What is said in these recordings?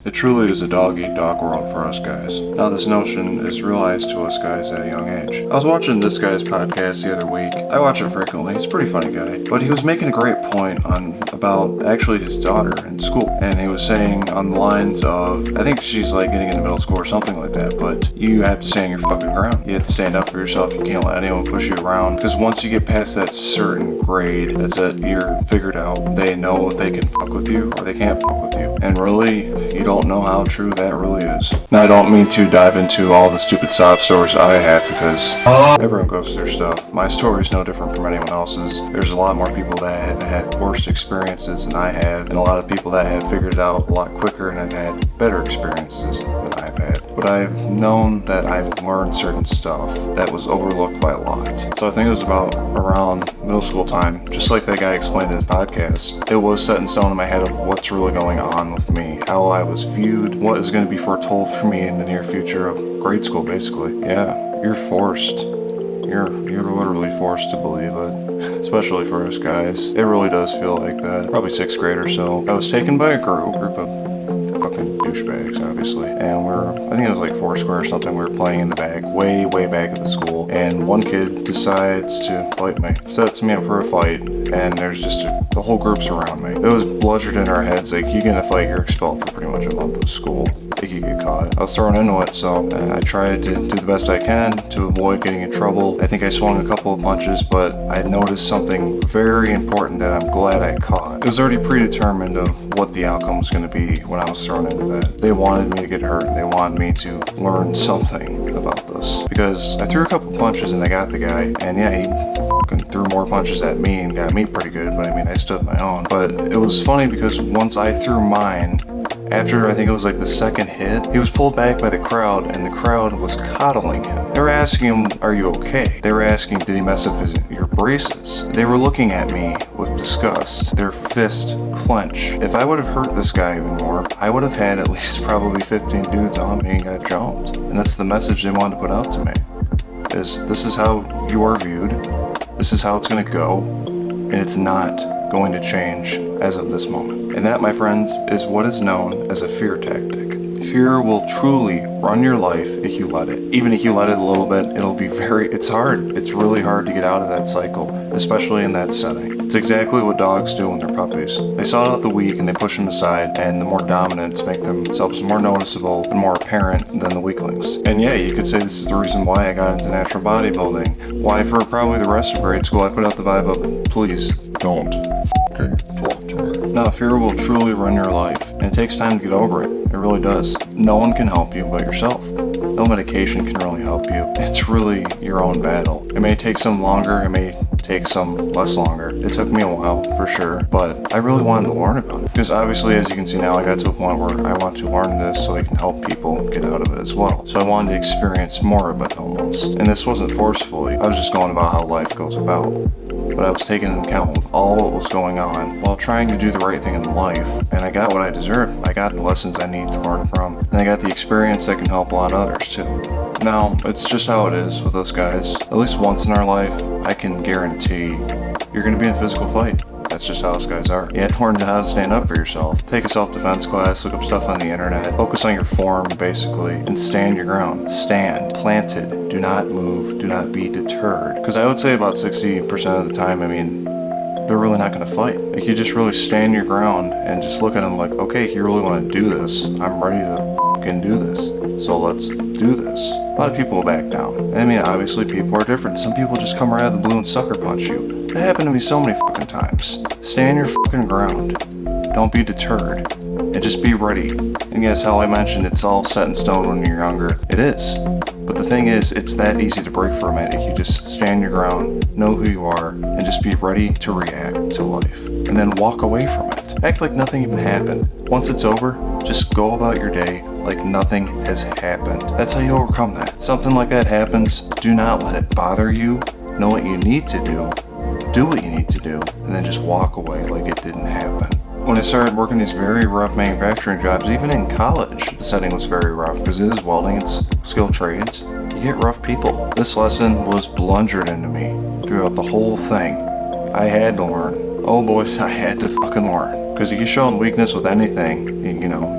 It truly is a dog-eat-dog world for us guys. Now this notion is realized to us guys at a young age. I was watching this guy's podcast the other week. I watch it frequently. He's a pretty funny guy. But he was making a great point about actually his daughter in school. And he was saying on the lines of, I think she's like getting into middle school or something like that, but you have to stand your fucking ground. You have to stand up for yourself. You can't let anyone push you around. Because once you get past that certain grade, that's it. You're figured out. They know if they can fuck with you or they can't fuck with you. And really, you don't know how true that really is. Now, I don't mean to dive into all the stupid sob stories I have because everyone goes through stuff. My story is no different from anyone else's. There's a lot more people that have had worse experiences than I have, and a lot of people that have figured it out a lot quicker and have had better experiences than I've had. But I've known that I've learned certain stuff that was overlooked by a lot. So I think it was about around middle school time, just like that guy explained in his podcast, it was set in stone in my head of what's really going on with me, how I was viewed, what is going to be foretold for me in the near future of grade school, basically. Yeah, you're forced. You're literally forced to believe it, especially for us guys. It really does feel like that. Probably 6th grade or so. I was taken by a group of fucking douchebags, obviously, and I think it was like Foursquare or something. We were playing in the back, way back of the school, and one kid decides to fight me, sets me up for a fight, and there's just the whole group's around me. It was bludgeoned in our heads, like, you get in a fight, you're expelled for pretty much a month of school if you get caught. I was thrown into it, so I tried to do the best I can to avoid getting in trouble. I think I swung a couple of punches, but I noticed something very important that I'm glad I caught. It was already predetermined of what the outcome was going to be when I was thrown into that. They wanted me to get hurt. They wanted me to learn something about this. Because I threw a couple punches and I got the guy, and yeah, he fucking threw more punches at me and got me pretty good, but I mean, I stood my own. But it was funny because once I threw mine, after I think it was like the second hit, he was pulled back by the crowd, and the crowd was coddling him. They were asking him, "Are you okay?" They were asking, "Did he mess up your braces?" They were looking at me with disgust, their fist clenched. If I would have hurt this guy even more, I would have had at least probably 15 dudes on me and got jumped. And that's the message they wanted to put out to me, is this is how you are viewed, this is how it's going to go, and it's not going to change as of this moment. And that, my friends, is what is known as a fear tactic. Fear will truly run your life if you let it. Even if you let it a little bit, it's hard. It's really hard to get out of that cycle, especially in that setting. It's exactly what dogs do when they're puppies. They sort out the weak and they push them aside, and the more dominants make themselves more noticeable and more apparent than the weaklings. And yeah, you could say this is the reason why I got into natural bodybuilding. Why for probably the rest of grade school I put out the vibe of, please, don't fucking talk to me. No, fear will truly run your life, and it takes time to get over it. It really does. No one can help you but yourself. No medication can really help you. It's really your own battle. It may take some longer, it may take some less longer. It took me a while, for sure, but I really wanted to learn about it. Because obviously, as you can see now, I got to a point where I want to learn this so I can help people get out of it as well. So I wanted to experience more of it almost. And this wasn't forcefully. I was just going about how life goes about. But I was taking into account of all what was going on while trying to do the right thing in life, and I got what I deserved. I got the lessons I need to learn from, and I got the experience that can help a lot of others too. Now, it's just how it is with us guys. At least once in our life, I can guarantee you're going to be in a physical fight. That's just how us guys are. You have to learn how to stand up for yourself. Take a self-defense class, look up stuff on the internet, focus on your form, basically, and stand your ground. Stand, planted, do not move, do not be deterred. Because I would say about 60% of the time, I mean, they're really not going to fight. Like, you just really stand your ground and just look at them like, okay, you really want to do this, I'm ready to fucking do this. So let's do this. A lot of people will back down. I mean, obviously people are different. Some people just come right out of the blue and sucker punch you. That happened to me so many fucking times. Stand your fucking ground. Don't be deterred. And just be ready. And yes, how I mentioned it's all set in stone when you're younger. It is. But the thing is, it's that easy to break from it if you just stand your ground, know who you are, and just be ready to react to life. And then walk away from it. Act like nothing even happened. Once it's over, just go about your day like nothing has happened. That's how you overcome that. Something like that happens, do not let it bother you. Know what you need to do what you need to do, and then just walk away like it didn't happen. When I started working these very rough manufacturing jobs, even in college, the setting was very rough because it is welding, it's skilled trades. You get rough people. This lesson was blundered into me throughout the whole thing. I had to learn. Oh boy, I had to fucking learn. Because if you showed weakness with anything,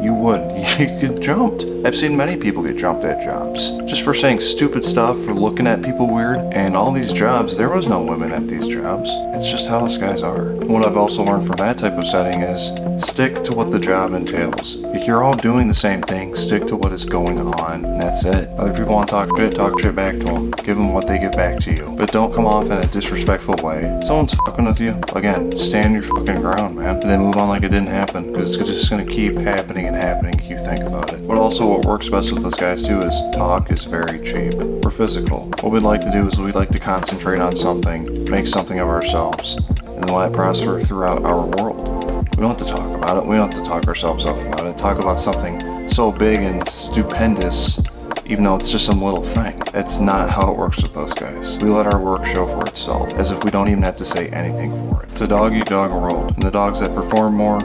you would. You get jumped. I've seen many people get jumped at jobs. Just for saying stupid stuff, for looking at people weird. And all these jobs, there was no women at these jobs. It's just how us guys are. What I've also learned from that type of setting is stick to what the job entails. If you're all doing the same thing, stick to what is going on. And that's it. Other people want to talk shit back to them. Give them what they give back to you. But don't come off in a disrespectful way. If someone's fucking with you, again, stand your fucking ground, man. And then move on like it didn't happen. Because it's just going to keep happening and happening if you think about it. But also what works best with us guys too is talk is very cheap. We're physical. What we'd like to do is we'd like to concentrate on something, make something of ourselves, and then let it prosper throughout our world. We don't have to talk about it. We don't have to talk ourselves up about it. Talk about something so big and stupendous, even though it's just some little thing. It's not how it works with us guys. We let our work show for itself, as if we don't even have to say anything for it. It's a dog-eat-dog world, and the dogs that perform more,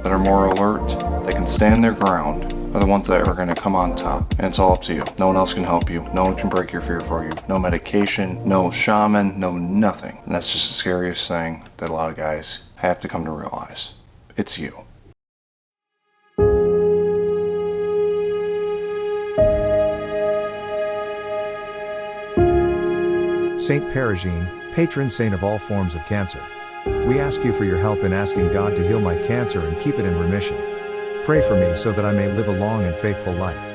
that are more alert, that can stand their ground, are the ones that are going to come on top. And it's all up to you. No one else can help you. No one can break your fear for you. No medication, no shaman, no nothing. And that's just the scariest thing that a lot of guys have to come to realize. It's you. Saint Perigene, patron saint of all forms of cancer. We ask you for your help in asking God to heal my cancer and keep it in remission. Pray for me so that I may live a long and faithful life.